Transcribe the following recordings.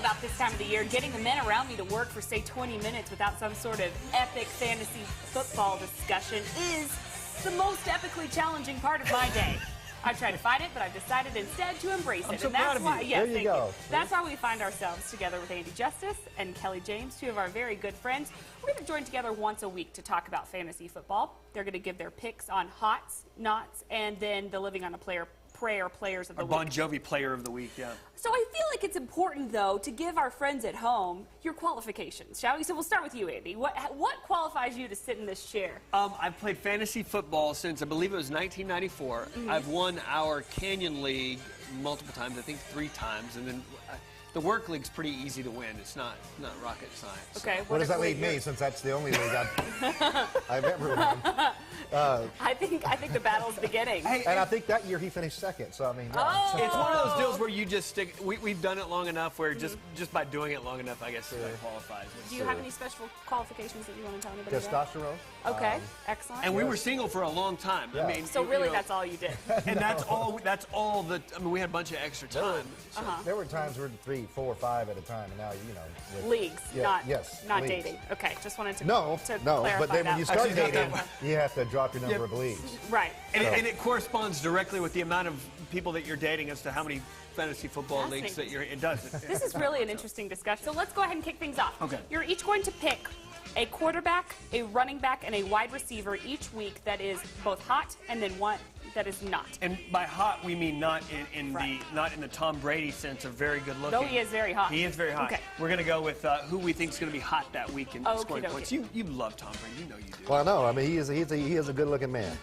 about this time of the year. Getting the men around me to work for, say, 20 minutes without some sort of epic fantasy football discussion is the most epically challenging part of my day. I try to fight it, but I've decided instead to embrace it. I'm so and that's proud of why, you. yes, There you thank go. you. That's why we find ourselves together with Andy Justice and Kelly James, two of our very good friends. We're going to join together once a week to talk about fantasy football. They're going to give their picks on hots, nots, and then the living on a prayer players of the week. Bon Jovi player of the week, yeah. So I feel like it's important, though, to give our friends at home your qualifications, shall we? So we'll start with you, Andy. What qualifies you to sit in this chair? I've played fantasy football since, I believe it was 1994. Mm-hmm. I've won our Canyon League multiple times, I think 3 times, and then the work league's pretty easy to win. It's not rocket science. Okay. What does that leave me, since that's the only league I've ever won? I think the battle's beginning. And I think that year he finished second, so I mean... It's one of those deals where you just stick. We've done it long enough where just by doing it long enough, I guess that qualifies. Do you have any special qualifications that you want to tell anybody about? Testosterone. Okay, excellent. And we were single for a long time. Yeah. I mean, So really, that's all you did. And that's all that. I mean, we had a bunch of extra time. There were times where 3, 4, 5 at a time, and now, you know... with- Leagues, Yeah, not leagues. dating. Okay, just wanted to No, clarify but then when you that. start Actually, dating, you have to drop your number of leagues. Right. And it corresponds directly with the amount of people that you're dating as to how many fantasy football leagues that you're in. It does. This is really an interesting discussion. So let's go ahead and kick things off. Okay. You're each going to pick a quarterback, a running back, and a wide receiver each week that is both hot and then one that is not. And by hot, we mean not in Right. the Tom Brady sense of very good looking. Though he is very hot. He is very hot. Okay. We're going to go with who we think is going to be hot that week in scoring Okey-dokey. points. You love Tom Brady. You know you do. Well, no, I mean, he is a good-looking man.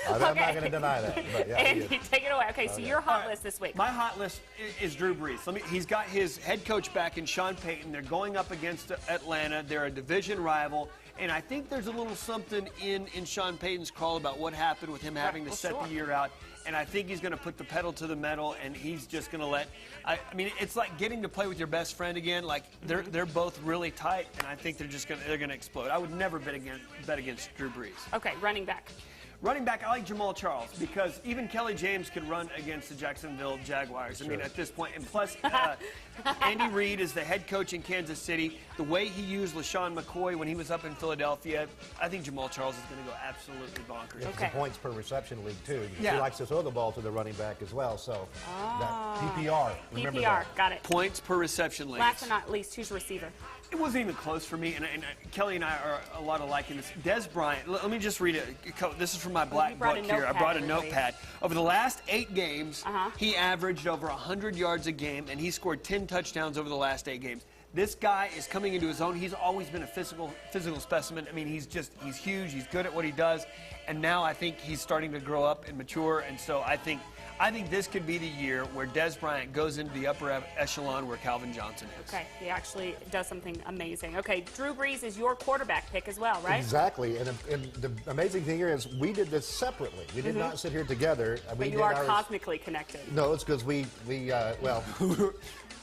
I'm not going to deny that, but yeah, he Andy, is. take it away. Okay, so your hot All right. list this week. My hot list is Drew Brees. He's got his head coach back in Sean Payton. They're going up against Atlanta. They're a division rival. And I think there's a little something in Sean Payton's call about what happened with him having to set the year out. And I think he's going to put the pedal to the metal, and he's just going to let. I mean, it's like getting to play with your best friend again. Like they're both really tight, and I think they're going to explode. I would never bet against Drew Brees. Okay, running back. Running back, I like Jamal Charles because even Kelly James could run against the Jacksonville Jaguars. I mean, at this point, and plus, Andy Reid is the head coach in Kansas City. The way he used LaShawn McCoy when he was up in Philadelphia, I think Jamal Charles is going to go absolutely bonkers. It's a points per reception league, too. Yeah. He likes to throw the ball to the running back as well, so that PPR, remember PPR, that. got it. Points per reception league. Last but not least, who's receiver? It wasn't even close for me, and Kelly and I are a lot alike in this. Des Bryant, let me just read it. This is from my black book here. I brought a notepad. Over the last 8 games, he averaged over 100 yards a game, and he scored 10 touchdowns over the last 8 games. This guy is coming into his own. He's always been a physical specimen. I mean, he's huge. He's good at what he does, and now I think he's starting to grow up and mature, and so I think this could be the year where Des Bryant goes into the upper echelon where Calvin Johnson is. Okay, he actually does something amazing. Okay, Drew Brees is your quarterback pick as well, right? Exactly, and the amazing thing here is we did this separately. We did not sit here together. But you are cosmically connected. No, it's because we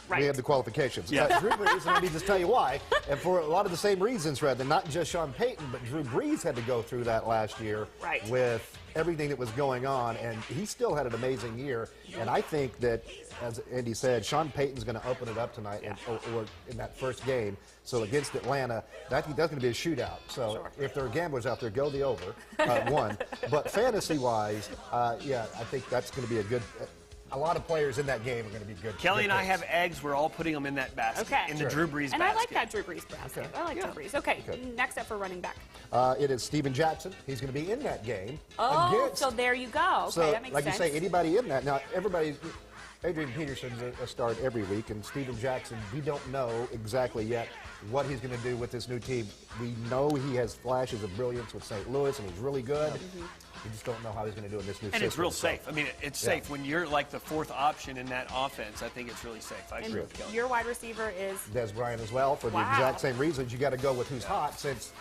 Right. we have the qualifications. Yeah. Drew Brees, and let me just tell you why. And for a lot of the same reasons, rather than not just Sean Payton, but Drew Brees had to go through that last year with everything that was going on, and he still had an amazing year. And I think that, as Andy said, Sean Payton's going to open it up tonight, or in that first game. So against Atlanta, I think that's going to be a shootout. So if there are gamblers out there, go the over, one. But fantasy-wise, yeah, I think that's going to be a good. A lot of players in that game are going to be good. Kelly and I have eggs. We're all putting them in that basket, in the Drew Brees basket. And I like that Drew Brees basket. I like Drew Brees. Okay, next up for running back. It is Steven Jackson. He's going to be in that game. So there you go. Okay, so, that makes like sense. you say, anybody in that. Now, Adrian Peterson's a start every week, and Steven Jackson, we don't know exactly yet what he's going to do with this new team. We know he has flashes of brilliance with St. Louis, and he's really good. We just don't know how he's going to do in this new system. And it's real safe. I mean, it's safe. When you're like the 4th option in that offense, I think it's really safe. I agree with Kelly. Your wide receiver is? Des Bryant as well, for the exact same reasons. You got to go with who's hot, since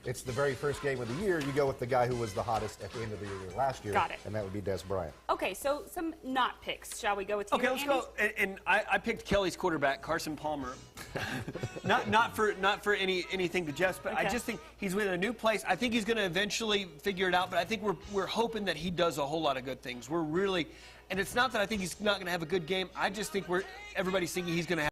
it's the very first game of the year. You go with the guy who was the hottest at the end of the year last year. Got it. And that would be Des Bryant. Okay, so some not picks. Shall we go with you, Okay, let's go. And I picked Kelly's quarterback, Carson Palmer. not for anything to jest, but I just think he's in a new place. I think he's going to eventually figure it out, but I think we're hoping that he does a whole lot of good things. We're really, and it's not that I think he's not going to have a good game. I just think everybody's thinking he's going to have